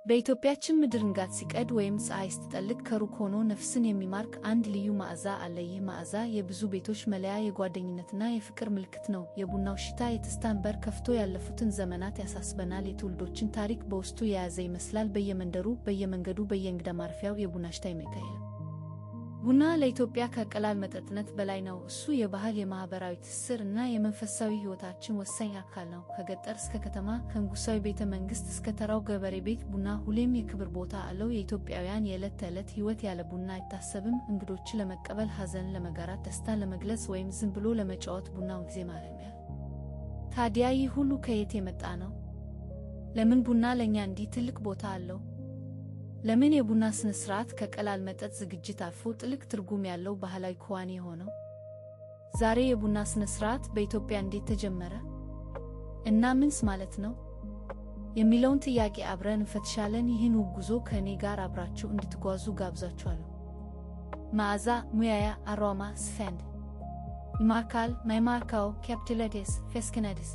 በኢትዮጵያችን ምድር ንጋት ሲቀድ ወይም ፀሐይ ስትጠልቅ ከሩቅ ሆኖ ነፍስን የሚማርክ አንድ ልዩ መዓዛ አለ። ይህ መዓዛ የብዙ ቤቶች መለያ፣ የጓደኝነትና የፍቅር ምልክት ነው። የቡናው ሽታ የትዝታን በር ከፍቶ ያለፉትን ዘመናት ያሳስበናል። የትውልዶችን ታሪክ በውስጡ የያዘ ይመስላል። በየመንደሩ፣ በየመንገዱ፣ በየእንግዳ ማረፊያው የቡና ሽታ ይመካል። ቡና ለኢትዮጵያ ከቀላል መጠጥነት በላይ ነው። እሱ የባህል፣ የማህበራዊ ትስስር እና የመንፈሳዊ ሕይወታችን ወሳኝ አካል ነው። ከገጠር እስከ ከተማ፣ ከንጉሣዊ ቤተ መንግሥት እስከ ተራው ገበሬ ቤት ቡና ሁሌም የክብር ቦታ አለው። የኢትዮጵያውያን የዕለት ተዕለት ሕይወት ያለ ቡና አይታሰብም። እንግዶችን ለመቀበል፣ ሐዘንን ለመጋራት፣ ደስታን ለመግለጽ ወይም ዝም ብሎ ለመጫወት ቡናው ጊዜ ማለሚያ። ታዲያ ይህ ሁሉ ከየት የመጣ ነው? ለምን ቡና ለእኛ እንዲህ ትልቅ ቦታ አለው? ለምን የቡና ስነ ስርዓት ከቀላል መጠጥ ዝግጅት አልፎ ጥልቅ ትርጉም ያለው ባህላዊ ክዋኔ ሆነው? ዛሬ የቡና ስነ ስርዓት በኢትዮጵያ እንዴት ተጀመረ እና ምንስ ማለት ነው የሚለውን ጥያቄ አብረን እንፈትሻለን። ይህን ውብ ጉዞ ከእኔ ጋር አብራችሁ እንድትጓዙ ጋብዛችኋለሁ። መዓዛ፣ ሙያያ፣ አሮማ፣ ስፈንድ ይማርካል፣ ማይማርካው፣ ካፒታሊቲስ፣ ፌስኪነዲስ፣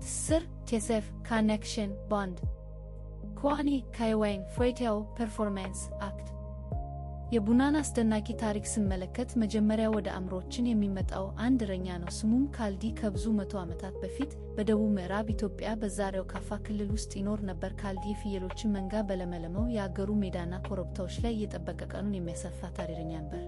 ትስስር፣ ቴሴፍ፣ ካኔክሽን፣ ቦንድ፣ ክዋኔ፣ ካይዋይን፣ ፍሬቲያው፣ ፐርፎርማንስ፣ አክት። የቡናን አስደናቂ ታሪክ ስንመለከት መጀመሪያ ወደ አእምሮአችን የሚመጣው አንድ እረኛ ነው። ስሙም ካልዲ። ከብዙ መቶ ዓመታት በፊት በደቡብ ምዕራብ ኢትዮጵያ በዛሬው ካፋ ክልል ውስጥ ይኖር ነበር። ካልዲ የፍየሎችን መንጋ በለመለመው የአገሩ ሜዳና ኮረብታዎች ላይ እየጠበቀ ቀኑን የሚያሰፋ ታሪረኛ ነበር።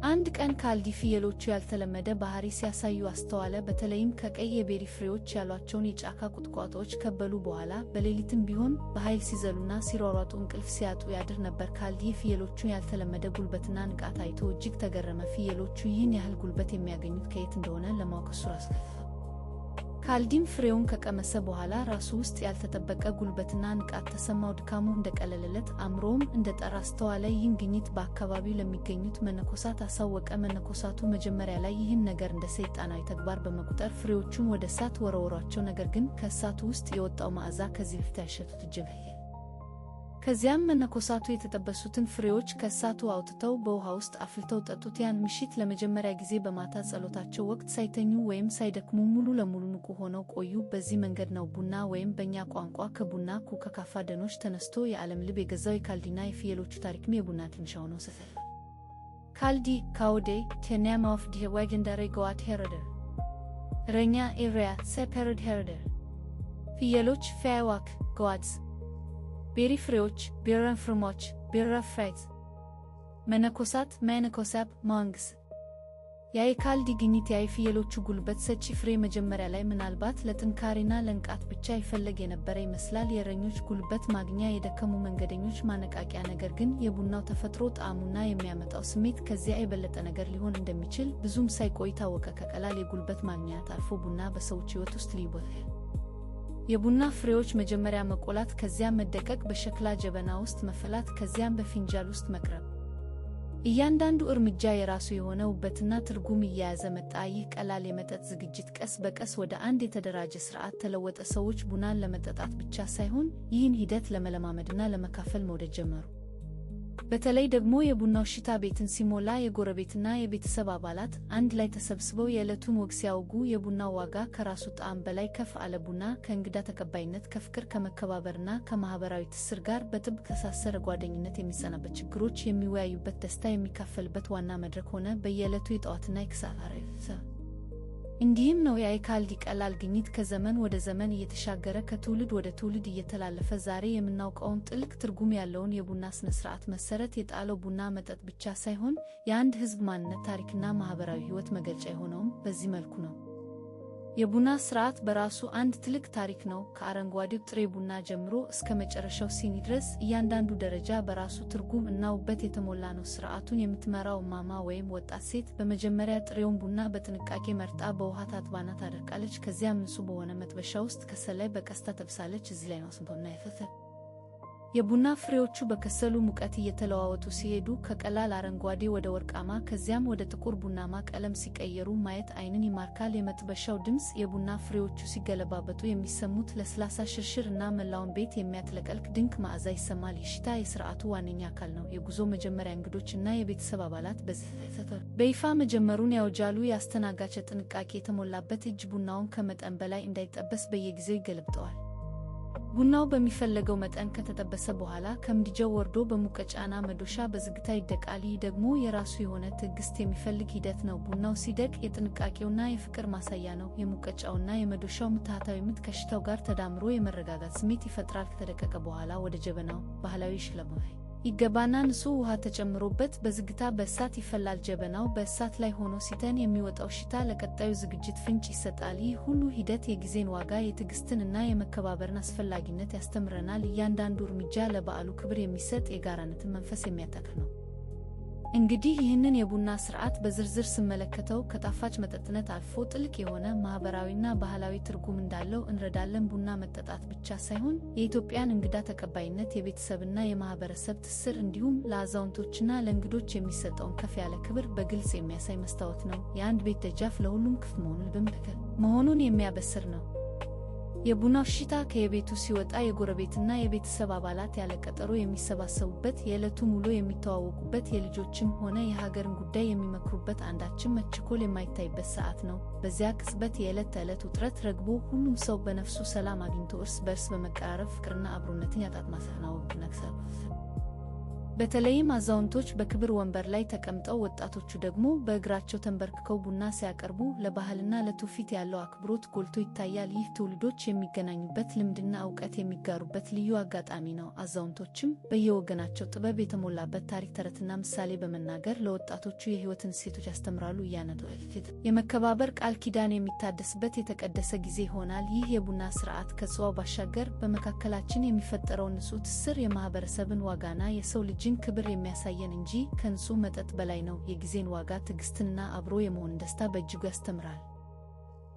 አንድ ቀን ካልዲ ፍየሎቹ ያልተለመደ ባህሪ ሲያሳዩ አስተዋለ። በተለይም ከቀይ የቤሪ ፍሬዎች ያሏቸውን የጫካ ቁጥቋጦዎች ከበሉ በኋላ በሌሊትም ቢሆን በኃይል ሲዘሉና ሲሯሯጡ እንቅልፍ ሲያጡ ያድር ነበር። ካልዲ የፍየሎቹን ያልተለመደ ጉልበትና ንቃት አይቶ እጅግ ተገረመ። ፍየሎቹ ይህን ያህል ጉልበት የሚያገኙት ከየት እንደሆነ ለማወቅ እሱ ራሱ ካልዲም ፍሬውን ከቀመሰ በኋላ ራሱ ውስጥ ያልተጠበቀ ጉልበትና ንቃት ተሰማው። ድካሙ እንደቀለለለት፣ አእምሮውም እንደጠራ አስተዋለ። ይህን ግኝት በአካባቢው ለሚገኙት መነኮሳት አሳወቀ። መነኮሳቱ መጀመሪያ ላይ ይህን ነገር እንደ ሰይጣናዊ ተግባር በመቁጠር ፍሬዎቹን ወደ እሳት ወረወሯቸው። ነገር ግን ከእሳቱ ውስጥ የወጣው መዓዛ ከዚህ በፊት ያሸቱት እጅግ። ከዚያም መነኮሳቱ የተጠበሱትን ፍሬዎች ከእሳቱ አውጥተው በውሃ ውስጥ አፍልተው ጠጡት። ያን ምሽት ለመጀመሪያ ጊዜ በማታ ጸሎታቸው ወቅት ሳይተኙ ወይም ሳይደክሙ ሙሉ ለሙሉ ንቁ ሆነው ቆዩ። በዚህ መንገድ ነው ቡና ወይም በእኛ ቋንቋ ከቡና ከካፋ ደኖች ተነስቶ የዓለም ልብ የገዛው። የካልዲና የፍየሎቹ ታሪክም የቡና ትንሻው ነው። ሰፈር ካልዲ ካውዴ ቴኒያም ኦፍ ዲ ዋገንዳሬ ጎዋት ሄረደር እረኛ ኤሪያ ሰፐርድ ሄረደር ፍየሎች ፋይዋክ ጎዋትስ ቤሪ ፍሬዎች ቤረን ፍርሞች ቤረ ፍሬት መነኮሳት መነኮሳብ ማንግስ። የካልዲ ግኝት የፍየሎቹ ጉልበት ሰጪ ፍሬ መጀመሪያ ላይ ምናልባት ለጥንካሬና ለንቃት ብቻ ይፈለግ የነበረ ይመስላል። የእረኞች ጉልበት ማግኛ፣ የደከሙ መንገደኞች ማነቃቂያ። ነገር ግን የቡናው ተፈጥሮ ጣዕሙና የሚያመጣው ስሜት ከዚያ የበለጠ ነገር ሊሆን እንደሚችል ብዙም ሳይቆይ ታወቀ። ከቀላል የጉልበት ማግኛት አልፎ ቡና በሰዎች ሕይወት ውስጥ ልዩ ቦታ። የቡና ፍሬዎች መጀመሪያ መቆላት፣ ከዚያም መደቀቅ፣ በሸክላ ጀበና ውስጥ መፈላት፣ ከዚያም በፊንጃል ውስጥ መቅረብ። እያንዳንዱ እርምጃ የራሱ የሆነ ውበትና ትርጉም እየያዘ መጣ። ይህ ቀላል የመጠጥ ዝግጅት ቀስ በቀስ ወደ አንድ የተደራጀ ሥርዓት ተለወጠ። ሰዎች ቡናን ለመጠጣት ብቻ ሳይሆን ይህን ሂደት ለመለማመድና ለመካፈል መውደድ ጀመሩ። በተለይ ደግሞ የቡናው ሽታ ቤትን ሲሞላ የጎረቤትና የቤተሰብ አባላት አንድ ላይ ተሰብስበው የዕለቱን ወግ ሲያወጉ የቡናው ዋጋ ከራሱ ጣዕም በላይ ከፍ አለ። ቡና ከእንግዳ ተቀባይነት፣ ከፍቅር፣ ከመከባበርና ከማህበራዊ ትስስር ጋር በጥብቅ ተሳሰረ። ጓደኝነት የሚጸናበት፣ ችግሮች የሚወያዩበት፣ ደስታ የሚካፈልበት ዋና መድረክ ሆነ። በየዕለቱ የጠዋትና የከሰዓት አረፍተ እንዲህም ነው የካልዲ ቀላል ግኝት ከዘመን ወደ ዘመን እየተሻገረ ከትውልድ ወደ ትውልድ እየተላለፈ ዛሬ የምናውቀውን ጥልቅ ትርጉም ያለውን የቡና ስነ ስርዓት መሰረት የጣለው። ቡና መጠጥ ብቻ ሳይሆን የአንድ ሕዝብ ማንነት፣ ታሪክና ማህበራዊ ሕይወት መግለጫ የሆነውም በዚህ መልኩ ነው። የቡና ስርዓት በራሱ አንድ ትልቅ ታሪክ ነው። ከአረንጓዴው ጥሬ ቡና ጀምሮ እስከ መጨረሻው ሲኒ ድረስ እያንዳንዱ ደረጃ በራሱ ትርጉም እና ውበት የተሞላ ነው። ስርዓቱን የምትመራው እማማ ወይም ወጣት ሴት በመጀመሪያ ጥሬውን ቡና በጥንቃቄ መርጣ በውሃ ታጥባና ታደርቃለች። ከዚያም ንጹህ በሆነ መጥበሻ ውስጥ ከሰል ላይ በቀስታ ተብሳለች። እዚህ ላይ ነው ስንቶና ይፈተል። የቡና ፍሬዎቹ በከሰሉ ሙቀት እየተለዋወጡ ሲሄዱ ከቀላል አረንጓዴ ወደ ወርቃማ ከዚያም ወደ ጥቁር ቡናማ ቀለም ሲቀየሩ ማየት ዓይንን ይማርካል። የመጥበሻው ድምፅ፣ የቡና ፍሬዎቹ ሲገለባበጡ የሚሰሙት ለስላሳ ሽርሽር እና መላውን ቤት የሚያጥለቀልቅ ድንቅ መዓዛ ይሰማል። ይህ ሽታ የሥርዓቱ ዋነኛ አካል ነው። የጉዞ መጀመሪያ እንግዶችና የቤተሰብ አባላት በይፋ መጀመሩን ያውጃሉ። የአስተናጋጅ ጥንቃቄ የተሞላበት እጅ ቡናውን ከመጠን በላይ እንዳይጠበስ በየጊዜው ይገለብጠዋል። ቡናው በሚፈለገው መጠን ከተጠበሰ በኋላ ከምድጃው ወርዶ በሙቀጫና መዶሻ በዝግታ ይደቃል። ይህ ደግሞ የራሱ የሆነ ትዕግስት የሚፈልግ ሂደት ነው። ቡናው ሲደቅ የጥንቃቄውና የፍቅር ማሳያ ነው። የሙቀጫውና የመዶሻው ምትሃታዊ ምት ከሽታው ጋር ተዳምሮ የመረጋጋት ስሜት ይፈጥራል። ከተደቀቀ በኋላ ወደ ጀበናው ባህላዊ ሽለባ ይገባና ንጹህ ውሃ ተጨምሮበት በዝግታ በእሳት ይፈላል። ጀበናው በእሳት ላይ ሆኖ ሲተን የሚወጣው ሽታ ለቀጣዩ ዝግጅት ፍንጭ ይሰጣል። ይህ ሁሉ ሂደት የጊዜን ዋጋ፣ የትዕግስትን እና የመከባበርን አስፈላጊነት ያስተምረናል። እያንዳንዱ እርምጃ ለበዓሉ ክብር የሚሰጥ የጋራነትን መንፈስ የሚያጠናክር ነው። እንግዲህ ይህንን የቡና ሥርዓት በዝርዝር ስመለከተው ከጣፋጭ መጠጥነት አልፎ ጥልቅ የሆነ ማህበራዊና ባህላዊ ትርጉም እንዳለው እንረዳለን። ቡና መጠጣት ብቻ ሳይሆን የኢትዮጵያን እንግዳ ተቀባይነት፣ የቤተሰብና የማህበረሰብ ትስስር እንዲሁም ለአዛውንቶችና ለእንግዶች የሚሰጠውን ከፍ ያለ ክብር በግልጽ የሚያሳይ መስታወት ነው። የአንድ ቤት ደጃፍ ለሁሉም ክፍት መሆኑን የሚያበስር ነው። የቡናው ሽታ ከየቤቱ ሲወጣ የጎረቤትና የቤተሰብ አባላት ያለ ቀጠሮ የሚሰባሰቡበት፣ የዕለቱን ውሎ የሚተዋወቁበት፣ የልጆችም ሆነ የሀገርን ጉዳይ የሚመክሩበት፣ አንዳችም መችኮል የማይታይበት ሰዓት ነው። በዚያ ቅጽበት የዕለት ተዕለት ውጥረት ረግቦ ሁሉም ሰው በነፍሱ ሰላም አግኝቶ እርስ በርስ በመቀራረብ ፍቅርና አብሮነትን ያጣጥማል። በተለይም አዛውንቶች በክብር ወንበር ላይ ተቀምጠው፣ ወጣቶቹ ደግሞ በእግራቸው ተንበርክከው ቡና ሲያቀርቡ ለባህልና ለትውፊት ያለው አክብሮት ጎልቶ ይታያል። ይህ ትውልዶች የሚገናኙበት፣ ልምድና ዕውቀት የሚጋሩበት ልዩ አጋጣሚ ነው። አዛውንቶችም በየወገናቸው ጥበብ የተሞላበት ታሪክ፣ ተረትና ምሳሌ በመናገር ለወጣቶቹ የሕይወትን እሴቶች ያስተምራሉ። የመከባበር ቃል ኪዳን የሚታደስበት የተቀደሰ ጊዜ ይሆናል። ይህ የቡና ሥርዓት ከጽዋው ባሻገር በመካከላችን የሚፈጠረውን ንጹሕ ትስስር፣ የማህበረሰብን ዋጋና የሰው ልጅ ክብር የሚያሳየን እንጂ ከንጹህ መጠጥ በላይ ነው። የጊዜን ዋጋ፣ ትዕግስትና አብሮ የመሆን ደስታ በእጅጉ ያስተምራል።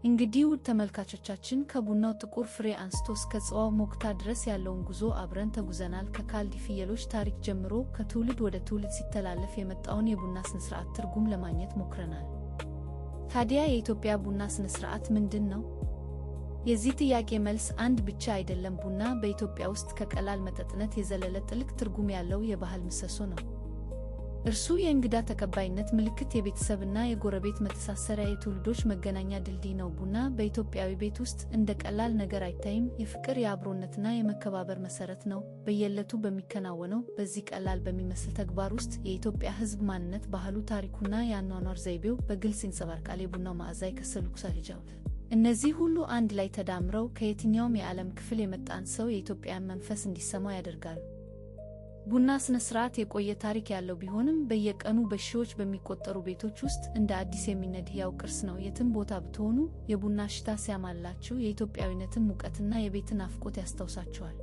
እንግዲህ ውድ ተመልካቾቻችን ከቡናው ጥቁር ፍሬ አንስቶ እስከ ጽዋው ሞቅታ ድረስ ያለውን ጉዞ አብረን ተጉዘናል። ከካልዲ ፍየሎች ታሪክ ጀምሮ ከትውልድ ወደ ትውልድ ሲተላለፍ የመጣውን የቡና ስነስርዓት ትርጉም ለማግኘት ሞክረናል። ታዲያ የኢትዮጵያ ቡና ስነስርዓት ምንድን ነው? የዚህ ጥያቄ መልስ አንድ ብቻ አይደለም። ቡና በኢትዮጵያ ውስጥ ከቀላል መጠጥነት የዘለለ ጥልቅ ትርጉም ያለው የባህል ምሰሶ ነው። እርሱ የእንግዳ ተቀባይነት ምልክት፣ የቤተሰብና የጎረቤት መተሳሰሪያ፣ የትውልዶች መገናኛ ድልድይ ነው። ቡና በኢትዮጵያዊ ቤት ውስጥ እንደ ቀላል ነገር አይታይም። የፍቅር፣ የአብሮነትና የመከባበር መሰረት ነው። በየዕለቱ በሚከናወነው በዚህ ቀላል በሚመስል ተግባር ውስጥ የኢትዮጵያ ሕዝብ ማንነት፣ ባህሉ፣ ታሪኩና የአኗኗር ዘይቤው በግልጽ ይንጸባረቃል። የቡናው መዓዛ የከሰሉ ኩሳት እነዚህ ሁሉ አንድ ላይ ተዳምረው ከየትኛውም የዓለም ክፍል የመጣን ሰው የኢትዮጵያን መንፈስ እንዲሰማው ያደርጋሉ። ቡና ስነስርዓት የቆየ ታሪክ ያለው ቢሆንም በየቀኑ በሺዎች በሚቆጠሩ ቤቶች ውስጥ እንደ አዲስ የሚነድ ሕያው ቅርስ ነው። የትም ቦታ ብትሆኑ የቡና ሽታ ሲያማላችሁ የኢትዮጵያዊነትን ሙቀትና የቤትን ናፍቆት ያስታውሳችኋል።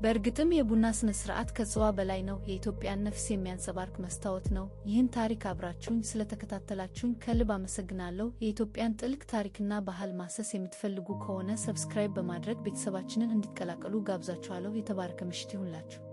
በእርግጥም የቡና ስነስርዓት ከጽዋ በላይ ነው። የኢትዮጵያን ነፍስ የሚያንጸባርቅ መስታወት ነው። ይህን ታሪክ አብራችሁኝ ስለተከታተላችሁኝ ከልብ አመሰግናለሁ። የኢትዮጵያን ጥልቅ ታሪክና ባህል ማሰስ የምትፈልጉ ከሆነ ሰብስክራይብ በማድረግ ቤተሰባችንን እንዲቀላቀሉ ጋብዛችኋለሁ። የተባረከ ምሽት ይሁንላችሁ።